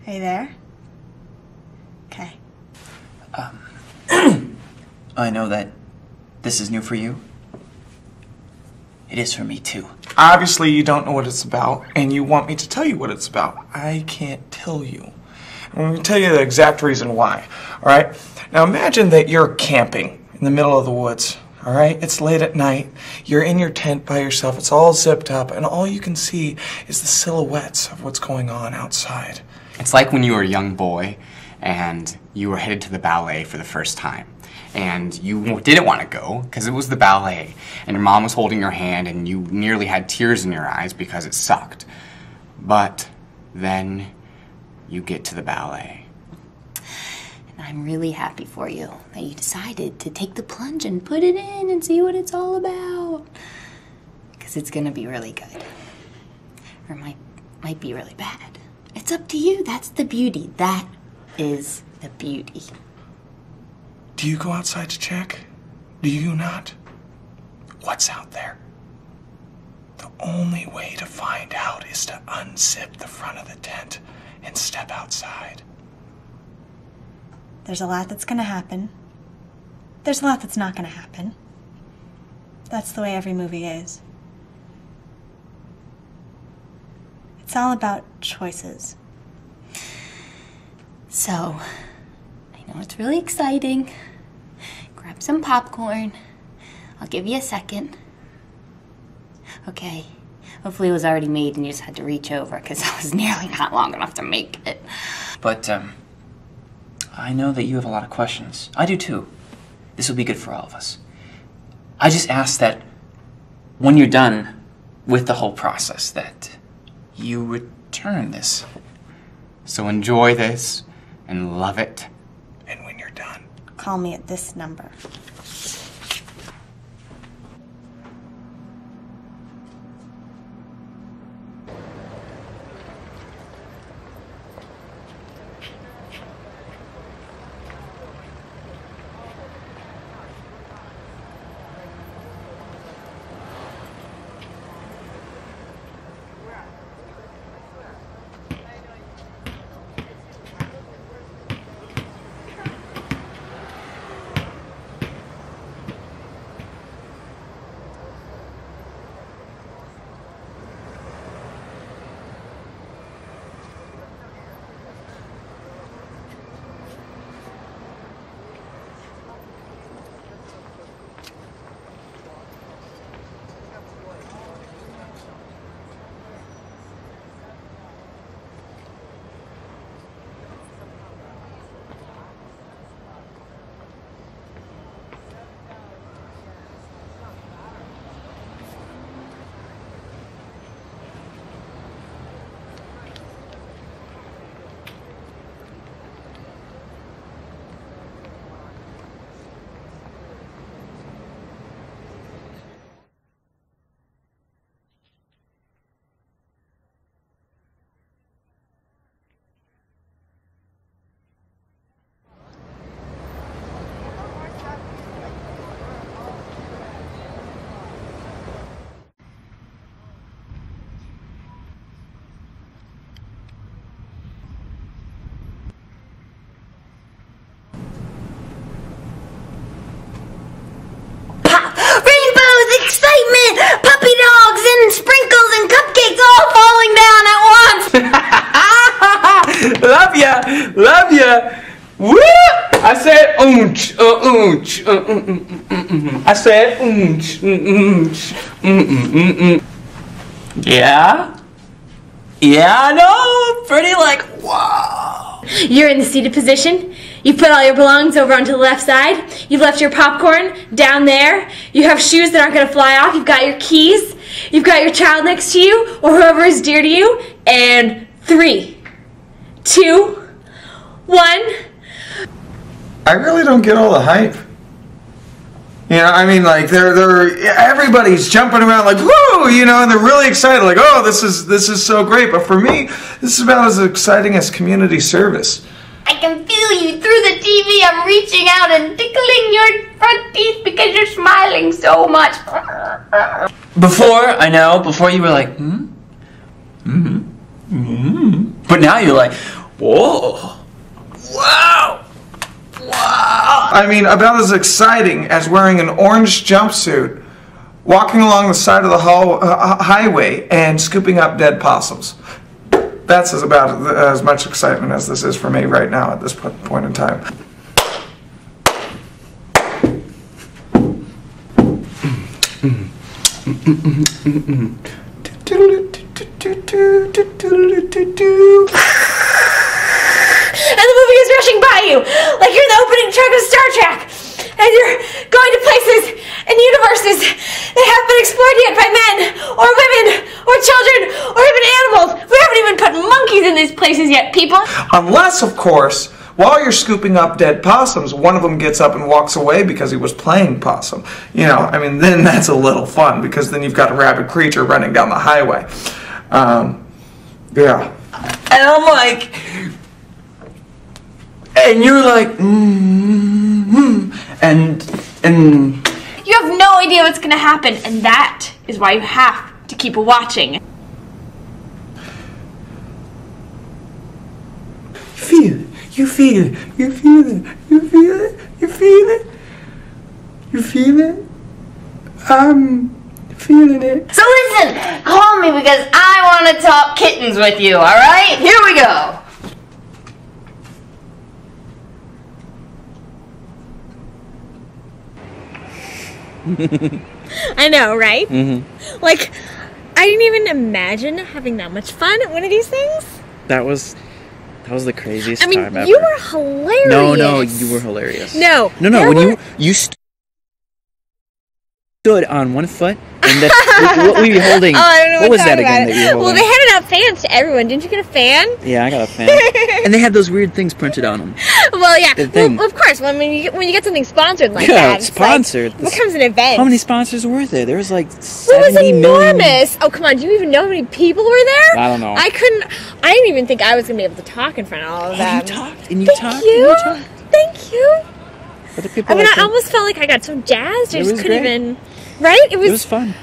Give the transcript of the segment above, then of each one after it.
Are you there? Okay. I know that this is new for you. It is for me, too. Obviously, you don't know what it's about, and you want me to tell you what it's about. I can't tell you. I'm going to tell you the exact reason why, all right? Now, imagine that you're camping in the middle of the woods, all right? It's late at night. You're in your tent by yourself. It's all zipped up, and all you can see is the silhouettes of what's going on outside. It's like when you were a young boy, and you were headed to the ballet for the first time. And you didn't want to go because it was the ballet, and your mom was holding your hand and you nearly had tears in your eyes because it sucked. But then you get to the ballet. And I'm really happy for you that you decided to take the plunge and put it in and see what it's all about. Because it's gonna be really good. Or might be really bad. It's up to you. That's the beauty. That is the beauty. Do you go outside to check? Do you not? What's out there? The only way to find out is to unzip the front of the tent and step outside. There's a lot that's gonna happen. There's a lot that's not gonna happen. That's the way every movie is. It's all about choices. So, I know it's really exciting. Grab some popcorn. I'll give you a second. Okay. Hopefully it was already made and you just had to reach over because I was nearly not long enough to make it. But, I know that you have a lot of questions. I do too. This will be good for all of us. I just ask that when you're done with the whole process, that you return this. So enjoy this and love it. And when you're done, Call me at this number. Puppy dogs and sprinkles and cupcakes all falling down at once. Love ya! Love ya! Woo! I said oonch, oonch, I said oonch, Yeah? Yeah, I know! Pretty like, wow! You're in the seated position. You've put all your belongings over onto the left side. You've left your popcorn down there. You have shoes that aren't going to fly off. You've got your keys. You've got your child next to you or whoever is dear to you. And 3, 2, 1. I really don't get all the hype. You know, I mean, like everybody's jumping around like, woo, you know, and they're really excited, like, oh, this is so great. But for me, this is about as exciting as community service. I can feel you through the TV. I'm reaching out and tickling your front teeth because you're smiling so much. Before you were like, but now you're like, Whoa. Wow. Wow. I mean, about as exciting as wearing an orange jumpsuit, walking along the side of the highway, and scooping up dead possums. That's about as much excitement as this is for me right now at this point in time. And the movie is rushing by you, like you're the opening track of Star Trek, and you're going to places and universes that haven't been explored yet by men, or women, or children, or even animals. We haven't even put monkeys in these places yet, people. Unless, of course, while you're scooping up dead possums, one of them gets up and walks away because he was playing possum. You know, I mean, then that's a little fun, because then you've got a rabid creature running down the highway. Yeah. And I'm like, and you're like, and You have no idea what's gonna happen, and that is why you have to keep watching. Feel it. You feel it. You feel it. You feel it. You feel it. You feel it. I'm feeling it. So listen, call me because I want to talk kittens with you, alright? Here we go. I know, right? Mm-hmm. Like, I didn't even imagine having that much fun at one of these things. that was the craziest I mean, time ever. you were hilarious. No, you were hilarious. No. When you stood on one foot, and what were you holding? Oh, I don't know what was that about again that you were holding? Well, they handed out fans to everyone. Didn't you get a fan? Yeah, I got a fan. And they had those weird things printed on them. Well, yeah. The thing. Well, of course. When you get something sponsored like Yeah, that, it's sponsored. Like, becomes an event. How many sponsors were there? There was like It 70 was million. enormous. Oh, come on. Do you even know how many people were there? I don't know. I didn't even think I was going to be able to talk in front of all of them. You talked, and you Thank talked, you. and you talked. Thank you. Other people I mean, like I almost felt like I got so jazzed. I It just was couldn't great. even. Right? It was fun.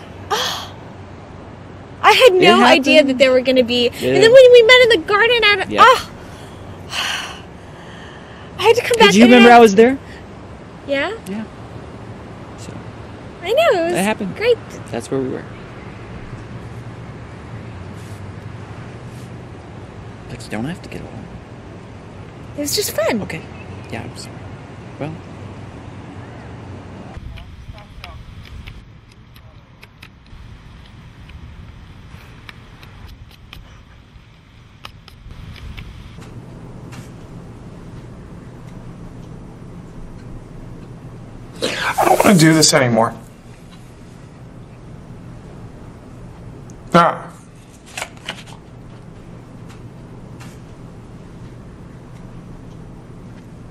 I had no happened. idea that there were going to be. Yeah. And then when we met in the garden, Yeah. I had to come back. Did you remember I was there? Yeah. Yeah. So I know. It was that happened. great. That's where we were. But you don't have to get along. It was just fun. Okay. Yeah, I'm sorry. Well. I don't want to do this anymore. Ah.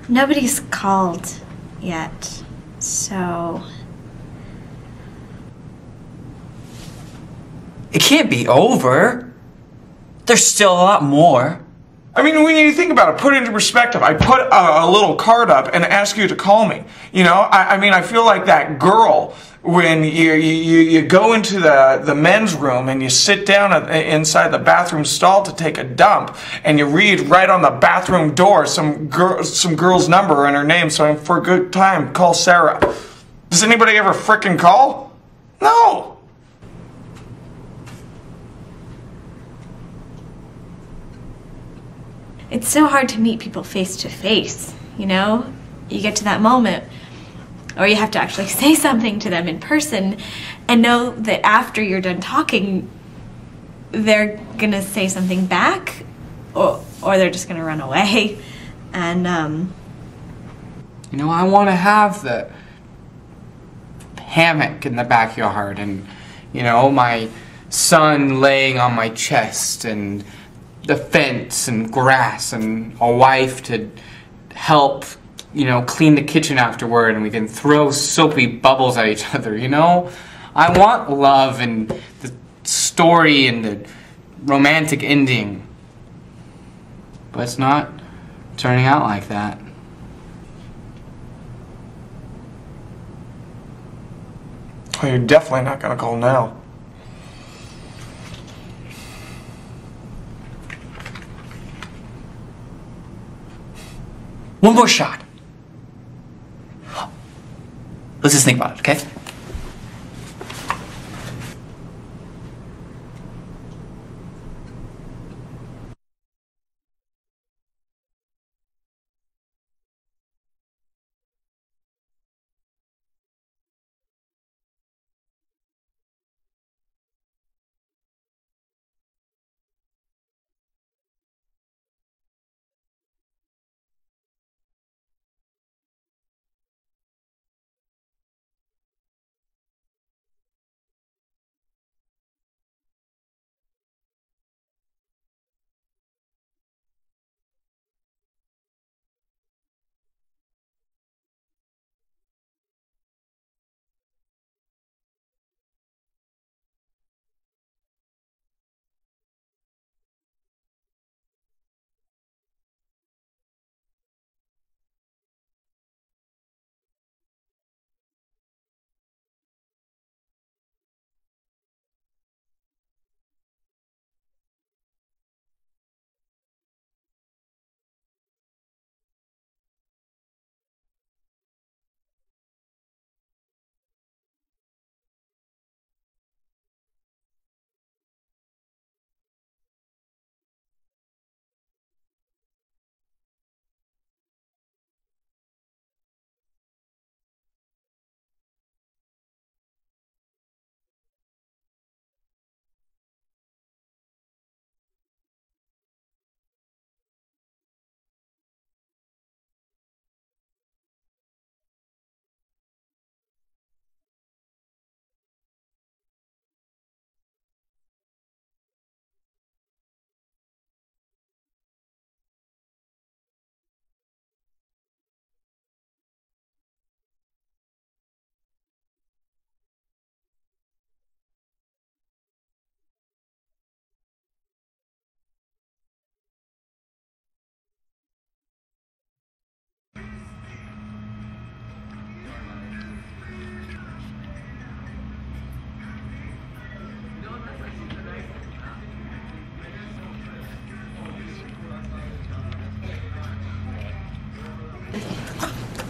Nobody's called yet, so... It can't be over. There's still a lot more. I mean, when you think about it, put it into perspective. I put a little card up and ask you to call me. You know, I mean, I feel like that girl when you go into the men's room and you sit down inside the bathroom stall to take a dump, and you read right on the bathroom door some girl's number and her name. So for a good time, call Sarah. Does anybody ever frickin' call? No. It's so hard to meet people face to face, you know? You get to that moment, or you have to actually say something to them in person and know that after you're done talking, they're gonna say something back, or they're just gonna run away. And, You know, I want to have the hammock in the backyard and, you know, my son laying on my chest and the fence and grass and a wife to help, you know, clean the kitchen afterward, and we can throw soapy bubbles at each other, you know? I want love and the story and the romantic ending. But it's not turning out like that. Well, you're definitely not gonna call now. One more shot. Let's just think about it, okay?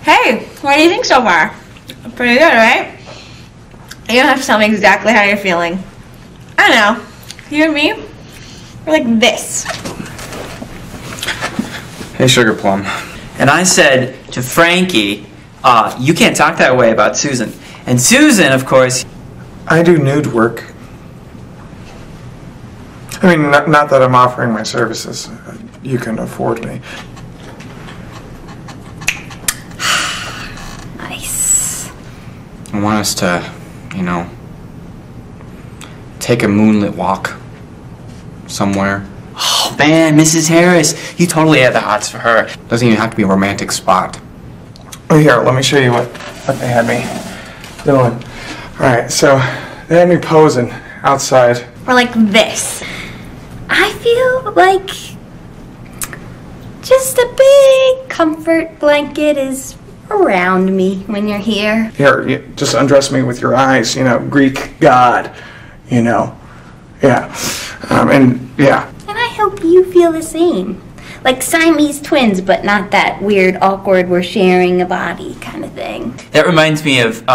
Hey, what do you think so far? Pretty good, right? You don't have to tell me exactly how you're feeling. I know. You and me, we're like this. Hey, Sugar Plum. And I said to Frankie, you can't talk that way about Susan. And Susan, of course... I do nude work. I mean, not that I'm offering my services. You can afford me. Nice. I want us to, you know, take a moonlit walk somewhere. Oh man, Mrs. Harris, you totally had the hots for her. Doesn't even have to be a romantic spot. Oh, here, let me show you what they had me doing. Alright, so they had me posing outside. We're like this. I feel like just a big comfort blanket is around me when you're here. Here, you just undress me with your eyes, you know, Greek god, you know. Yeah. And yeah. And I hope you feel the same. Like Siamese twins, but not that weird, awkward, we're sharing a body kind of thing. That reminds me of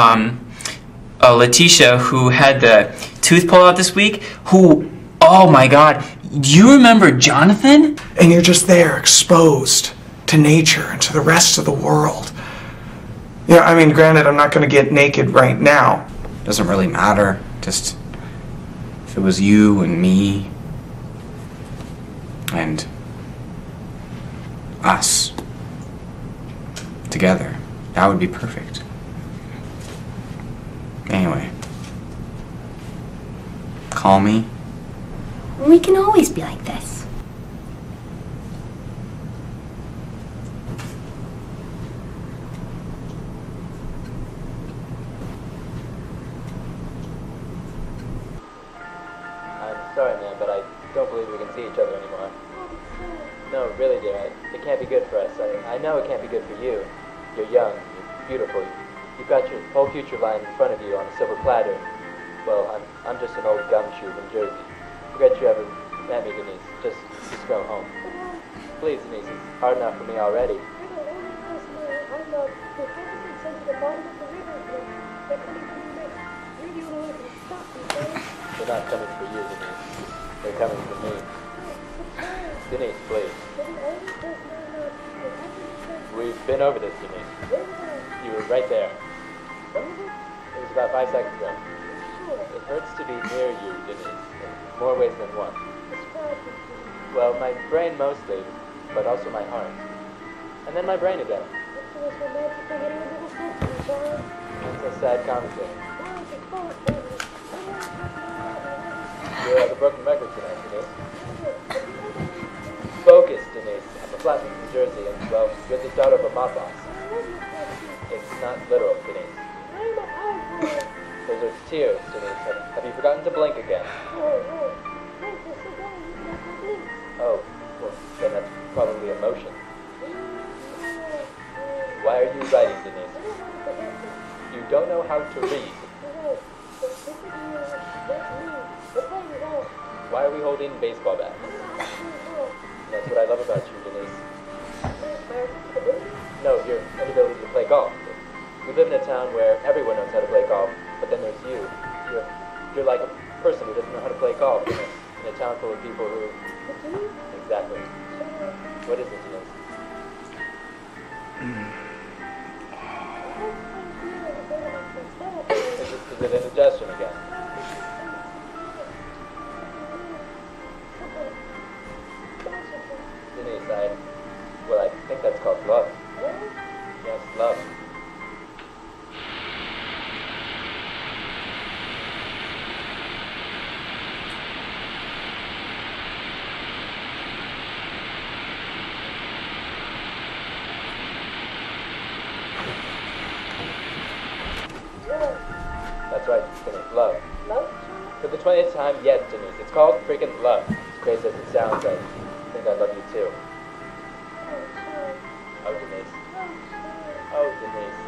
Letitia, who had the tooth pulled out this week, who, oh my god, do you remember Jonathan? And you're just there, exposed to nature and to the rest of the world. Yeah, I mean, granted, I'm not going to get naked right now. Doesn't really matter. Just if it was you and me and us together, that would be perfect. Anyway, call me. We can always be like this. I'm sorry, man, but I don't believe we can see each other anymore. No, really, dear, it can't be good for us. I know it can't be good for you. You're young, you're beautiful. You've got your whole future lying in front of you on a silver platter. Well, I'm just an old gumshoe from Jersey. Forget you ever met me, Denise. Just go home. Please, Denise, it's hard enough for me already. They're not coming for you, Denise. They're coming for me. Denise, please. We've been over this, Denise. You were right there. It was about 5 seconds ago. It hurts to be near you, Denise, in more ways than one. Well, my brain mostly, but also my heart. And then my brain again. It's a sad conversation. You're at the broken record tonight, Denise. Focus, Denise. I'm a flat from New Jersey, and, well, you're the daughter of a mob boss. It's not literal, Denise. Those are tears, Denise. Have you forgotten to blink again? Oh, well, then that's probably emotion. Why are you writing, Denise? You don't know how to read. Why are we holding baseball bats? That's what I love about you, Denise. No, your inability to play golf. We live in a town where everyone knows how to play golf, but then there's you. You're like a person who doesn't know how to play golf in a town full of people who... Exactly. What is it, Denise? Is it indigestion again? Denise, I think that's called love. Yes, love. That's right, Denise, love. Love? For the 20th time, yes, Denise. It's called freaking love. As crazy as it sounds, I think I love you too. Oh, Denise. Oh, Denise.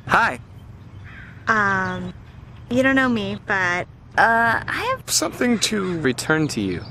Hi. You don't know me, but, I have something to return to you.